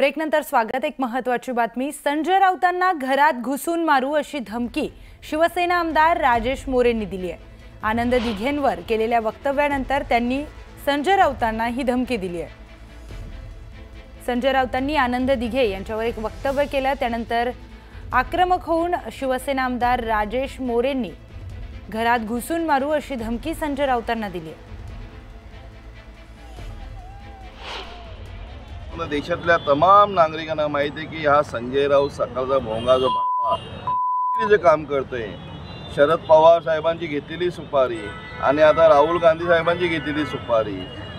ब्रेकनंतर स्वागत। एक महत्त्वाची बातमी, संजय राऊतांना घरात घुसून मारू अशी धमकी शिवसेना आमदार राजेश मोरेंनी दिली आहे। आनंद दिघेंवर केलेल्या वक्तव्यानंतर त्यांनी संजय राऊतांना ही धमकी दिली आहे। संजय राऊतांनी आनंद दिघे यांच्यावर एक वक्तव्य केलं, त्यानंतर आक्रमक होऊन शिवसेना आमदार राजेश मोरेंनी घरात घुसून मारू अशी धमकी संजय राऊतांना दिली आहे। देशातल्या तमाम नागरिकांना माहिती आहे की हा संजय राऊत सकाळचा भोंगा जो जे काम करतोय, शरद पवार साहेबांची घेतलेली सुपारी आणि आता राहुल गांधी साहेबांची घेतलेली सुपारी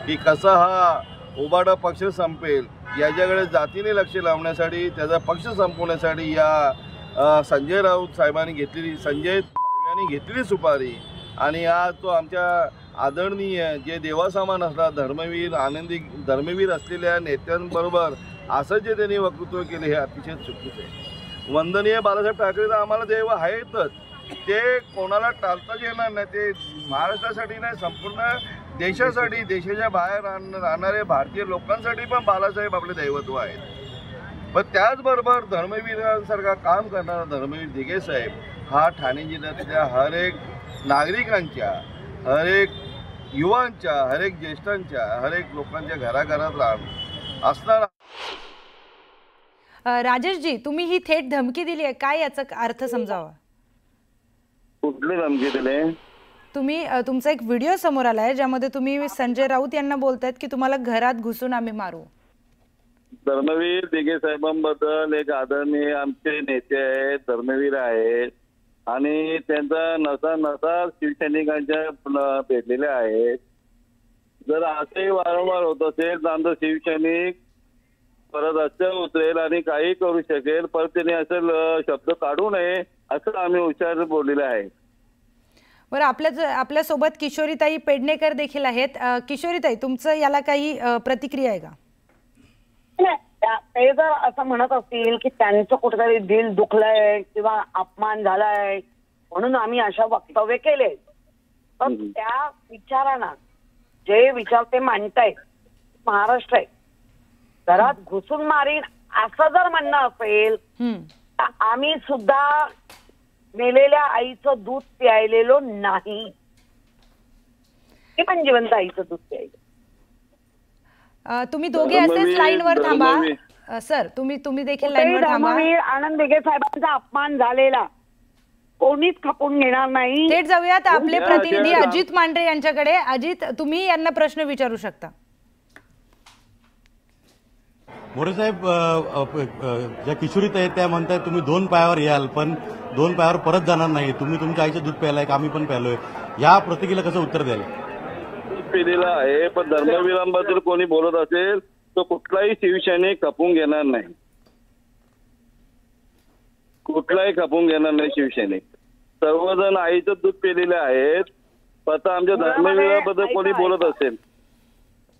की कसा हा उबाटा पक्ष संपेल याच्याकडे जातीने लक्ष लावण्यासाठी, त्याचा पक्ष संपवण्यासाठी या संजय राऊत साहेबांनी घेतलेली, संजय यांनी घेतलेली सुपारी आणि आज तो आमच्या आदरणीय जे देवासमान असतात धर्मवीर आनंदी धर्मवीर असलेल्या नेत्यांबरोबर असं जे त्यांनी वक्तव्य केले हे अतिशय चुकीचे आहे। वंदनीय बाळासाहेब ठाकरे तर आम्हाला देव आहेतच, ते कोणाला टाळताच येणार नाही। ते महाराष्ट्रासाठी नाही, संपूर्ण देशासाठी, देशाच्या बाहेर राहणारे भारतीय लोकांसाठी पण बाळासाहेब आपले दैवत्व आहेत। पण त्याचबरोबर धर्मवीरांसारखा काम करणारा धर्मवीर दिघे साहेब हा ठाणे जिल्ह्यातल्या हर एक नागरिकांच्या, हर एक युवांच्या, हर एक ज्येष्ठांच्या, हर एक लोकांच्या घराघरात असणारा। राजेशजी, तुम्ही ही थेट धमकी दिली आहे, काय याचा अर्थ समजावा? कुठली धमकी दिली? तुम्ही तुमचा एक व्हिडिओ समोर आलाय ज्यामध्ये तुम्ही संजय राऊत यांना बोलतायत की तुम्हाला घरात घुसून आम्ही मारू। धर्मवीर दिघे साहेबांबद्दल एक आदरणीय आमचे नेते आहेत, धर्मवीर आहेत आणि त्यांचा नसा शिवसैनिकांच्या भेटलेल्या आहेत। जर असे वारंवार होत असेल तर आमचं शिवसैनिक परत असं उतरेल आणि काही करू शकेल, परत त्यांनी असं शब्द काढू नये असं आम्ही हुशार बोललेलं आहे। बरं, आपल्या सोबत किशोरीताई पेडणेकर देखील आहेत। किशोरीताई, तुमचं याला काही प्रतिक्रिया आहे का? ते जर असं म्हणत असतील की त्यांचं कुठेतरी दिल दुखलंय किंवा अपमान झालाय म्हणून आम्ही अशा वक्तव्य केले, तर त्या विचारांना जे विचार ते मांडतायत, महाराष्ट्र आहे, घरात घुसून मारीन असं जर म्हणणं असेल तर आम्ही सुद्धा मेलेल्या आईचं दूध प्यायलेलो नाही, ते पण जिवंत आईचं दूध प्यायलं। तुम्ही दोघे असेच लाईनवर थांबा सर, तुम्ही देखील लाईनवर थांबा। आनंद दिघे साहेबांचा अपमान झालेला कोणीच खपून घेणार नाही। थेट जाऊयात आपले प्रतिनिधी अजित मांढरे यांच्याकडे। अजित, तुम्ही यांना प्रश्न विचारू शकता। मोरे साहेब, ज्या किशोरीत आहेत त्या म्हणताय तुम्ही 2 पायावर याल पण 2 पायावर परत जाणार नाही, तुम्ही तुमच्या आईचं दूध प्यायलाय, आम्ही पण प्यायलोय, या प्रतिक्रियेला कसं उत्तर द्याल? पिढीला आहे, पण धर्मवीरांबद्दल कोणी बोलत असेल तो कुठलाही शिवसैनिक खपून घेणार नाही, कुठलाही खपून घेणार नाही शिवसैनिक। सर्वजण आईचं दूध पिलेले आहेत, पण आमच्या धर्मवीराबद्दल कोणी बोलत असेल,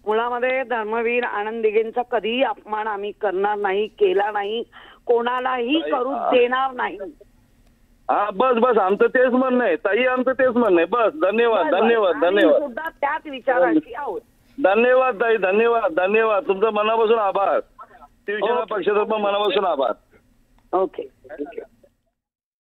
मुळामध्ये धर्मवीर आनंद दिघेंचा कधीही अपमान आम्ही करणार नाही, केला नाही, कोणालाही करू देणार नाही। हा, बस आमचं तेच म्हणणं आहे ताई, आमचं तेच म्हणणं आहे। बस, धन्यवाद धन्यवाद धन्यवाद सुद्धा त्याच विचारांची आहोत। धन्यवाद ताई, धन्यवाद धन्यवाद, तुमचं मनापासून आभार, शिवसेना पक्षाचं पण मनापासून आभार। ओके,